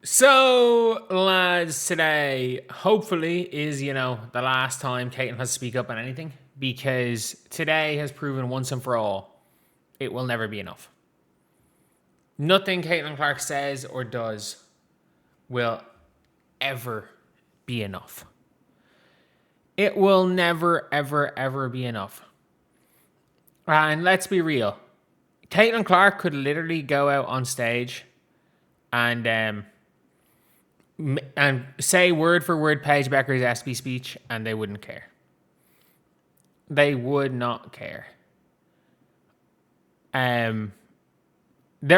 So, lads, today hopefully is, the last time Caitlin has to speak up on anything, because today has proven once and for all it will never be enough. Nothing Caitlin Clark says or does will ever be enough. It will never, ever, ever be enough. And let's be real. Caitlin Clark could literally go out on stage and say word for word Paige Bueckers' SB speech, and they wouldn't care. They would not care. There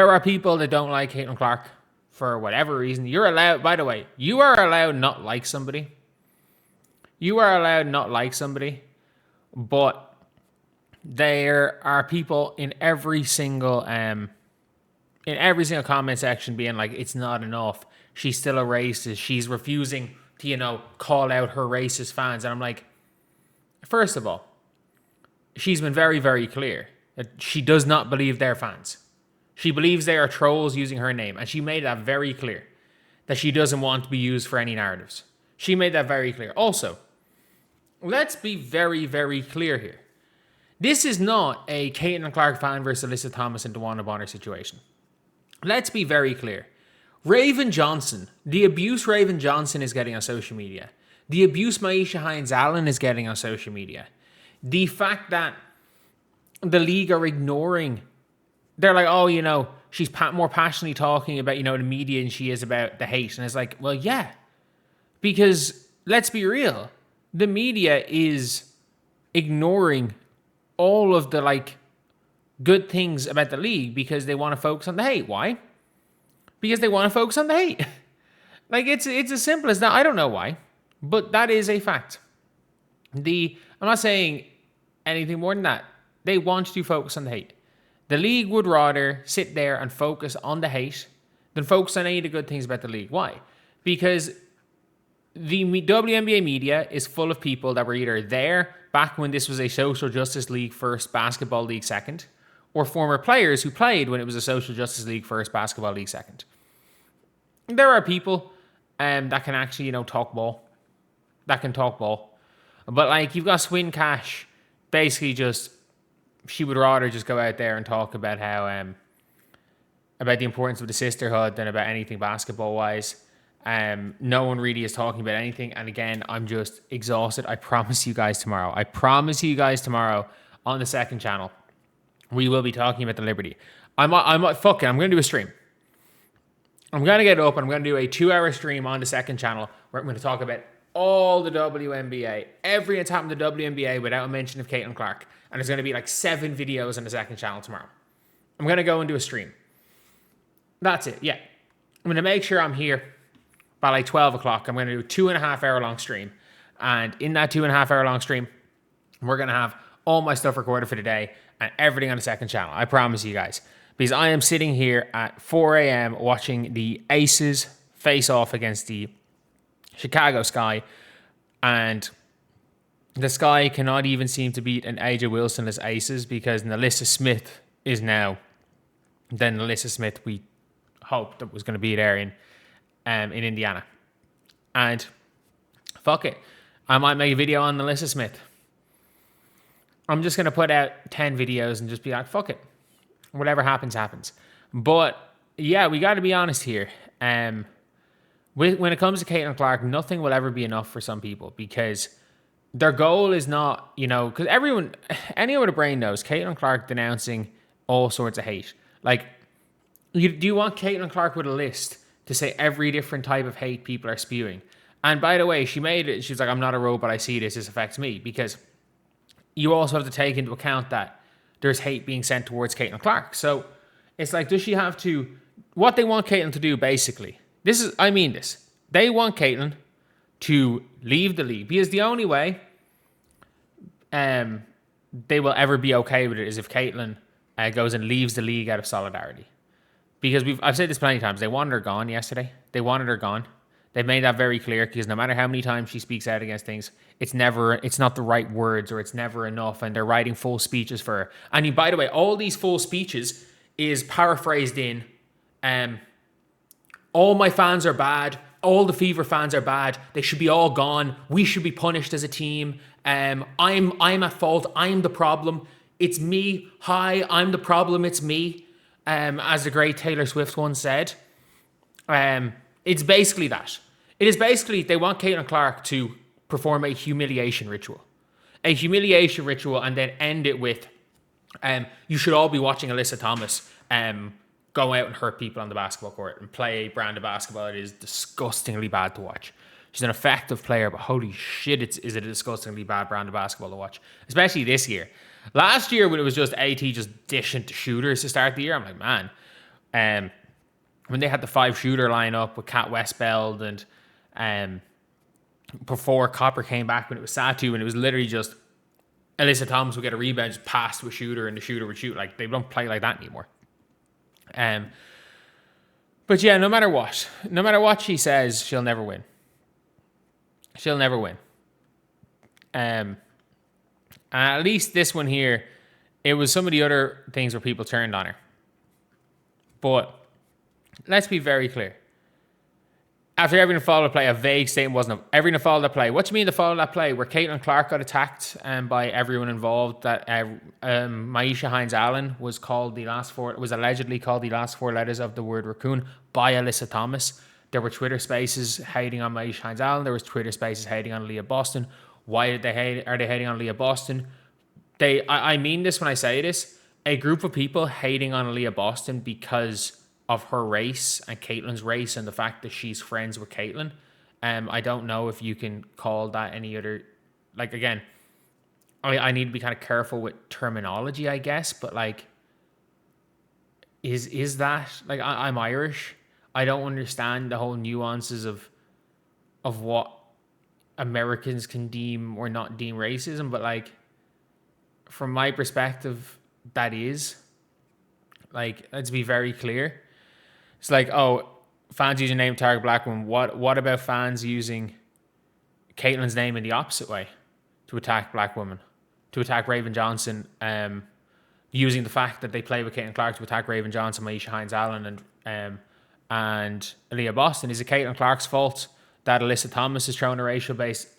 are people that don't like Caitlin Clark for whatever reason. You're allowed, by the way, you are allowed not like somebody. You are allowed not like somebody, but there are people in every single comment section being like, it's not enough. She's still a racist. She's refusing to, call out her racist fans. And I'm like, first of all, she's been very, very clear that she does not believe they're fans. She believes they are trolls using her name. And she made that very clear, that she doesn't want to be used for any narratives. She made that very clear. Also, let's be very, very clear here. This is not a Caitlin Clark fan versus Alyssa Thomas and DeWanda Bonner situation. Let's be very clear. Raven Johnson, the abuse Raven Johnson is getting on social media, the abuse Maisha Hines-Allen is getting on social media, the fact that the league are ignoring, they're like, oh, she's more passionately talking about, the media than she is about the hate. And it's like, well, yeah, because let's be real, the media is ignoring all of the good things about the league because they want to focus on the hate. Why? Because they want to focus on the hate. It's as simple as that. I don't know why, but that is a fact. I'm not saying anything more than that. They want to focus on the hate. The league would rather sit there and focus on the hate than focus on any of the good things about the league. Why? Because the WNBA media is full of people that were either there back when this was a social justice league first, basketball league second, or former players who played when it was a social justice league first, basketball league second. There are people that can actually, talk ball. That can talk ball. But you've got Swin Cash, basically she would rather just go out there and talk about how, about the importance of the sisterhood than about anything basketball-wise. No one really is talking about anything. And again, I'm just exhausted. I promise you guys tomorrow on the second channel, we will be talking about the Liberty. I'm going to do a stream. I'm going to get up and I'm going to do a 2-hour stream on the second channel where I'm going to talk about all the WNBA, everything that's happened to the WNBA without a mention of Caitlin Clark. And there's going to be 7 videos on the second channel tomorrow. I'm going to go and do a stream. That's it. Yeah. I'm going to make sure I'm here by 12 o'clock. I'm going to do a 2.5 hour long stream. And in that 2.5 hour long stream, we're going to have all my stuff recorded for today and everything on the second channel. I promise you guys. Because I am sitting here at 4 a.m. watching the Aces face off against the Chicago Sky. And the Sky cannot even seem to beat an AJ Wilson-less Aces because Nalissa Smith is now the Nalissa Smith we hoped that was going to be there in Indiana. And fuck it. I might make a video on Nalissa Smith. I'm just going to put out 10 videos and just be like, fuck it. Whatever happens, happens. But yeah, we got to be honest here. When it comes to Caitlin Clark, nothing will ever be enough for some people because their goal is not, because anyone with a brain knows Caitlin Clark denouncing all sorts of hate. Do you want Caitlin Clark with a list to say every different type of hate people are spewing? And by the way, she was like, I'm not a robot, I see this affects me. Because you also have to take into account that there's hate being sent towards Caitlin Clark. So it's does she have to, what they want Caitlin to do basically, they want Caitlin to leave the league because the only way they will ever be okay with it is if Caitlin goes and leaves the league out of solidarity. Because I've said this plenty of times, they wanted her gone yesterday. They wanted her gone. They've made that very clear because no matter how many times she speaks out against things, it's not the right words or it's never enough. And they're writing full speeches for her. And by the way, all these full speeches is paraphrased in all my fans are bad. All the Fever fans are bad. They should be all gone. We should be punished as a team. I'm at fault. I'm the problem. It's me. Hi, I'm the problem. It's me. As the great Taylor Swift once said. It's basically that. It is basically they want Caitlin Clark to perform a humiliation ritual. A humiliation ritual and then end it with, you should all be watching Alyssa Thomas go out and hurt people on the basketball court and play a brand of basketball that is disgustingly bad to watch. She's an effective player, but holy shit, is it a disgustingly bad brand of basketball to watch. Especially this year. Last year when it was just AT just dishing to shooters to start the year, I'm like, man. When they had the 5-shooter lineup with Kat Westbeld and before Copper came back when it was Satu and it was literally just Alyssa Thomas would get a rebound, just pass to a shooter and the shooter would shoot. Like, they don't play like that anymore. But yeah, no matter what she says, she'll never win. She'll never win. At least this one here, it was some of the other things where people turned on her. But let's be very clear. After every follow play, a vague statement wasn't every follow that play. What do you mean the follow that play? Where Caitlin Clark got attacked by everyone involved, that Maisha Hines-Allen was allegedly called the last 4 letters of the word raccoon by Alyssa Thomas. There were Twitter spaces hating on Maisha Hines-Allen. There was Twitter spaces hating on Leah Boston. Why are they hating on Leah Boston? I mean this when I say this. A group of people hating on Leah Boston because of her race and Caitlin's race and the fact that she's friends with Caitlin. I don't know if you can call that any other... Like, again, I need to be kind of careful with terminology, I guess, but, like, is that... Like, I'm Irish. I don't understand the whole nuances of what Americans can deem or not deem racism, but, like, from my perspective, that is. Like, let's be very clear. It's like, oh, fans using name target black women. What about fans using Caitlin's name in the opposite way to attack black women, to attack Raven Johnson, using the fact that they play with Caitlin Clark to attack Raven Johnson, Maisha Hines-Allen, and Leah Boston? Is it Caitlin Clark's fault that Alyssa Thomas is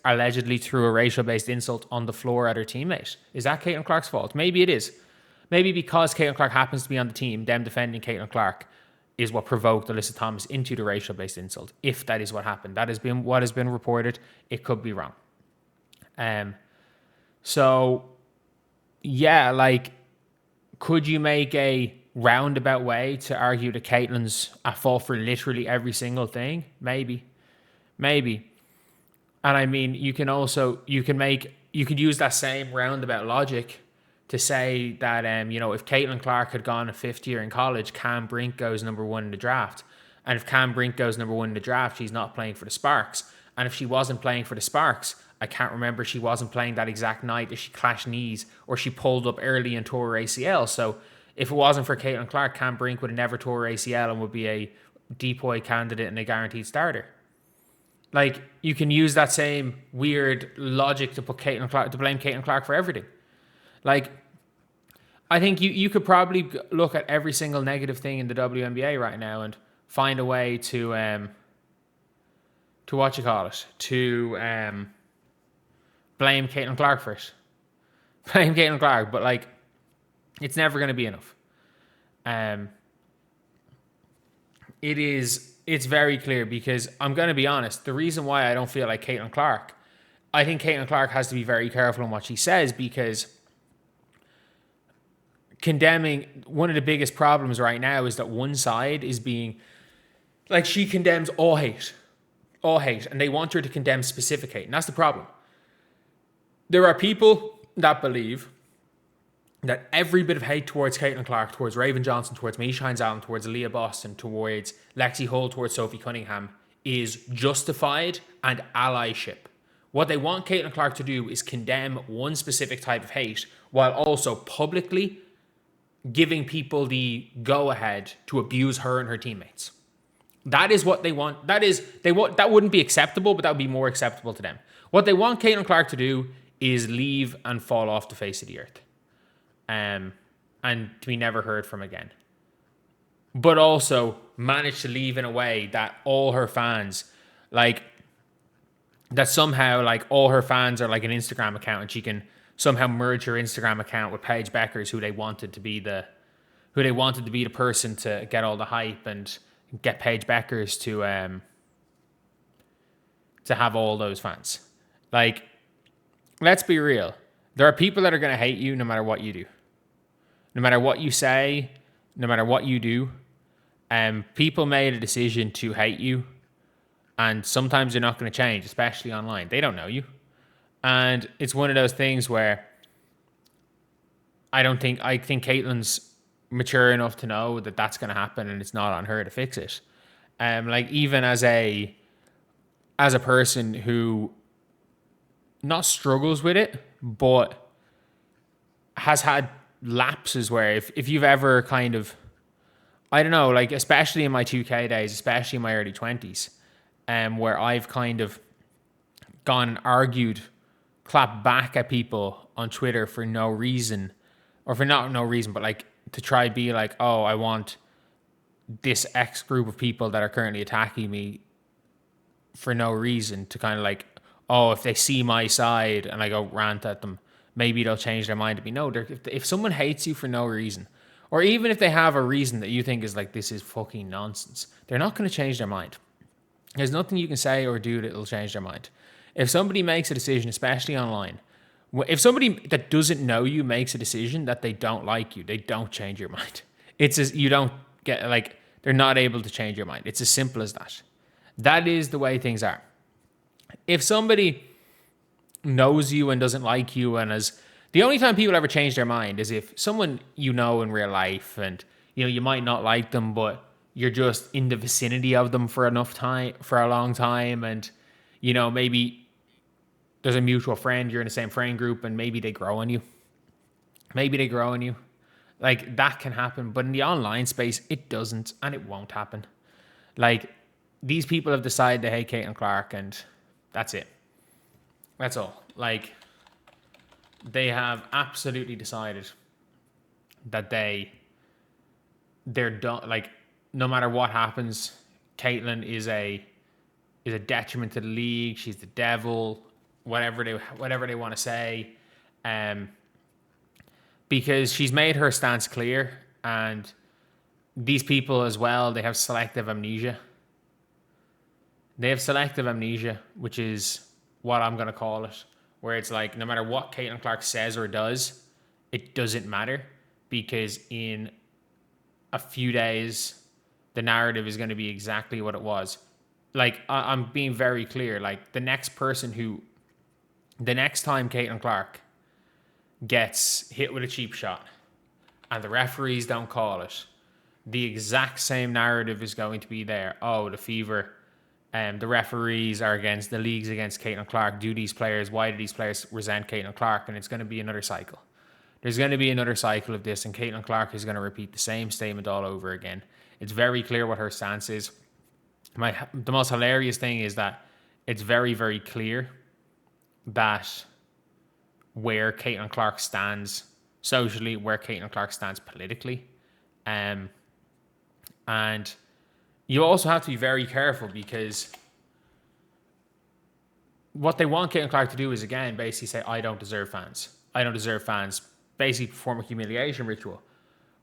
allegedly threw a racial-based insult on the floor at her teammate? Is that Caitlin Clark's fault? Maybe it is. Maybe because Caitlin Clark happens to be on the team, them defending Caitlin Clark is what provoked Alyssa Thomas into the racial-based insult. If that is what happened, that has been what has been reported. It could be wrong. So, yeah, like, could you make a roundabout way to argue that Caitlin's at fault for literally every single thing? Maybe. And I mean, you could use that same roundabout logic to say that, if Caitlin Clark had gone a 5th year in college, Cam Brink goes number 1 in the draft. And if Cam Brink goes number 1 in the draft, she's not playing for the Sparks. And if she wasn't playing for the Sparks, I can't remember, she wasn't playing that exact night that she clashed knees or she pulled up early and tore her ACL. So if it wasn't for Caitlin Clark, Cam Brink would have never tore her ACL and would be a depoy candidate and a guaranteed starter. Like, you can use that same weird logic to blame Caitlin Clark for everything. Like, I think you could probably look at every single negative thing in the WNBA right now and find a way to blame Caitlin Clark for it. Blame Caitlin Clark, but, like, it's never going to be enough. It's very clear, because I'm going to be honest, the reason why I don't feel like Caitlin Clark, I think Caitlin Clark has to be very careful in what she says, because condemning, one of the biggest problems right now is that one side is being, like, she condemns all hate, and they want her to condemn specific hate, and that's the problem. There are people that believe that every bit of hate towards Caitlin Clark, towards Raven Johnson, towards Maisha Hines-Allen, towards Leah Boston, towards Lexi Hull, towards Sophie Cunningham is justified and allyship. What they want Caitlin Clark to do is condemn one specific type of hate while also publicly giving people the go-ahead to abuse her and her teammates. That is what they want. That wouldn't be acceptable, but that would be more acceptable to them. What they want Caitlin Clark to do is leave and fall off the face of the earth. And to be never heard from again. But also managed to leave in a way that all her fans, like, that somehow, like, all her fans are like an Instagram account, and she can somehow merge her Instagram account with Paige Bueckers, who they wanted to be the person to get all the hype and get Paige Bueckers to have all those fans. Like, let's be real. There are people that are going to hate you no matter what you do. No matter what you say, no matter what you do. People made a decision to hate you, and sometimes they're not going to change, especially online. They don't know you. And it's one of those things where I think Caitlyn's mature enough to know that that's going to happen, and it's not on her to fix it. Like, even as a person who not struggles with it, but has had lapses where if you've ever kind of, I don't know, like, especially in my 2K days, especially in my early 20s, where I've kind of gone and argued, clapped back at people on Twitter for no reason, or for not no reason, but like to try and be like, oh, I want this X group of people that are currently attacking me for no reason to kind of like, oh, if they see my side and I go rant at them, maybe they'll change their mind to me. No, if someone hates you for no reason, or even if they have a reason that you think is like, this is fucking nonsense, they're not going to change their mind. There's nothing you can say or do that will change their mind. If somebody makes a decision, especially online, if somebody that doesn't know you makes a decision that they don't like you, they don't change your mind. You don't get, like, they're not able to change your mind. It's as simple as that. That is the way things are. If somebody knows you and doesn't like you, and the only time people ever change their mind is if someone you know in real life, and you might not like them, but you're just in the vicinity of them for enough time, for a long time, and maybe there's a mutual friend, you're in the same friend group, and maybe they grow on you. Like, that can happen, but in the online space, it doesn't, and it won't happen. Like, these people have decided to hate Caitlin Clark, and that's it. That's all. Like, they have absolutely decided that they're done. Like, no matter what happens, Caitlin is a detriment to the league. She's the devil, whatever they want to say, because she's made her stance clear, and these people as well, they have selective amnesia. They have selective amnesia, which is what I'm going to call it, where it's like, no matter what Caitlin Clark says or does, it doesn't matter, because in a few days, the narrative is going to be exactly what it was. Like, I'm being very clear. Like, the next time Caitlin Clark gets hit with a cheap shot and the referees don't call it, the exact same narrative is going to be there. Oh, the Fever, the referees are against, the league's against Caitlin Clark. Why do these players resent Caitlin Clark? And it's going to be another cycle. There's going to be another cycle of this, and Caitlin Clark is going to repeat the same statement all over again. It's very clear what her stance is. The most hilarious thing is that it's very, very clear that where Caitlin Clark stands socially, where Caitlin Clark stands politically. And you also have to be very careful, because what they want Caitlin Clark to do is, again, basically say, I don't deserve fans. I don't deserve fans. Basically perform a humiliation ritual.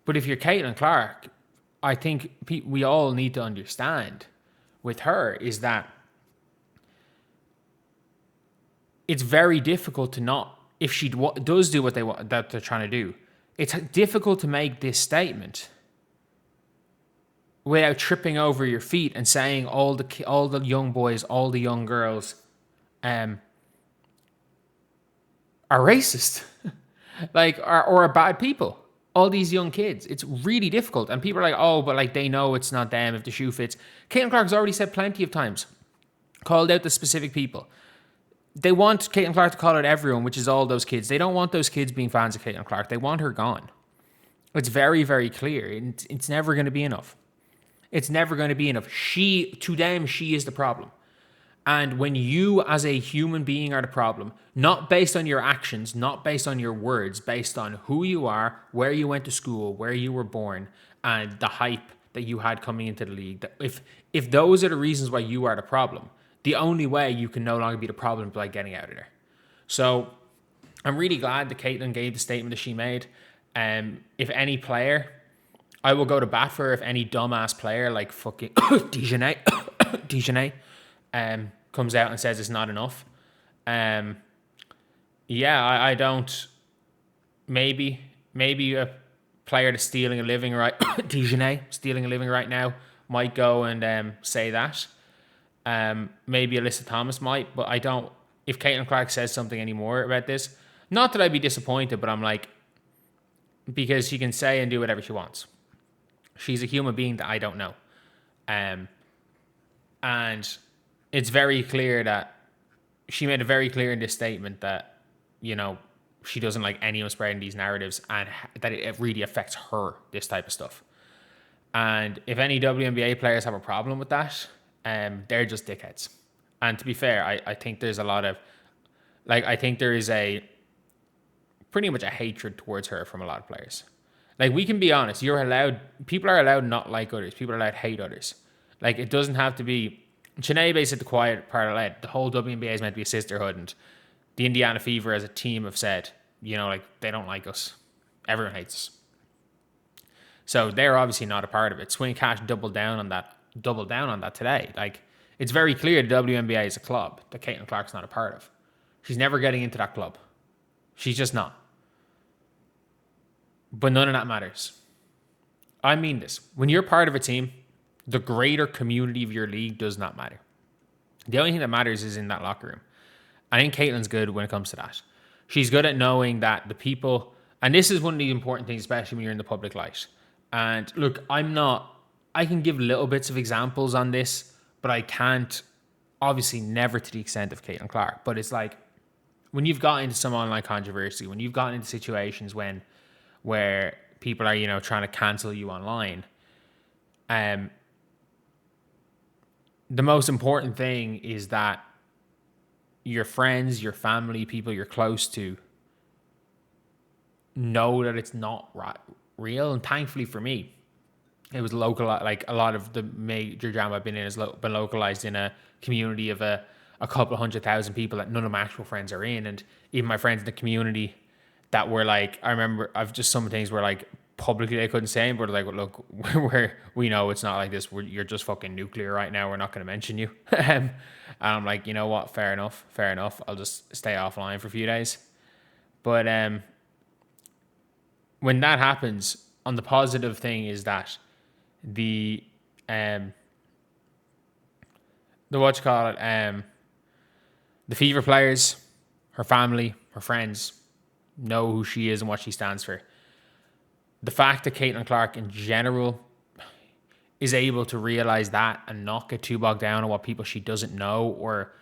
But if you're Caitlin Clark, I think we all need to understand with her is that it's very difficult to not, if she does do what that they're trying to do, it's difficult to make this statement without tripping over your feet and saying all the young boys, all the young girls are racist, like, or are bad people. All these young kids, it's really difficult. And people are like, oh, but like, they know it's not them if the shoe fits. Caitlin Clark has already said plenty of times, called out the specific people. They want Caitlin Clark to call out everyone, which is all those kids. They don't want those kids being fans of Caitlin Clark. They want her gone. It's very, very clear. It's never going to be enough. It's never going to be enough. To them, she is the problem. And when you as a human being are the problem, not based on your actions, not based on your words, based on who you are, where you went to school, where you were born, and the hype that you had coming into the league, that if those are the reasons why you are the problem, the only way you can no longer be the problem is by getting out of there. So I'm really glad that Caitlin gave the statement that she made. If any player, I will go to bat for her if any dumbass player like fucking Dijonay comes out and says it's not enough. I don't. Maybe a player that's stealing a living stealing a living right now might go and say that. Maybe Alyssa Thomas might, but I don't. If Caitlin Clark says something anymore about this, not that I'd be disappointed, but I'm like, because she can say and do whatever she wants. She's a human being that I don't know. And it's very clear that she made it very clear in this statement that, she doesn't like anyone spreading these narratives and that it really affects her, this type of stuff. And if any WNBA players have a problem with that, they're just dickheads. And to be fair, I think there's a lot of, I think there is pretty much a hatred towards her from a lot of players. Like, we can be honest, people are allowed not like others. People are allowed to hate others. Like, it doesn't have to be, Sinead said the quiet part of it, the whole WNBA is meant to be a sisterhood, and the Indiana Fever as a team have said, they don't like us. Everyone hates us. So they're obviously not a part of it. Swing Cash doubled down on that today. Like, it's very clear the WNBA is a club that Caitlin Clark's not a part of. She's never getting into that club. She's just not. But none of that matters. I mean this. When you're part of a team, the greater community of your league does not matter. The only thing that matters is in that locker room. I think Caitlin's good when it comes to that. She's good at knowing that the people, and this is one of the important things, especially when you're in the public light. And look, I can give little bits of examples on this, but I can't, obviously never to the extent of Caitlin Clark. But it's like, when you've got into some online controversy, when you've gotten into situations where people are, trying to cancel you online, the most important thing is that your friends, your family, people you're close to know that it's not real. And thankfully for me, it was local. Like, a lot of the major drama I've been in has been localized in a community of a couple of 100,000 people that none of my actual friends are in. And even my friends in the community that were like, I remember I've just some things where like publicly they couldn't say, but like, look, we know it's not like this. You're just fucking nuclear right now. We're not going to mention you. And I'm like, you know what? Fair enough. I'll just stay offline for a few days. But when that happens, on the positive thing is that the Fever players, her family, her friends know who she is and what she stands for. The fact that Caitlin Clark in general is able to realize that and not get too bogged down on what people she doesn't know, or,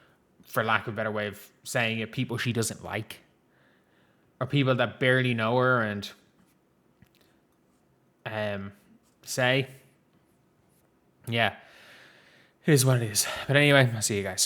for lack of a better way of saying it, people she doesn't like, or people that barely know her, and say, yeah, it is what it is. But anyway, I'll see you guys.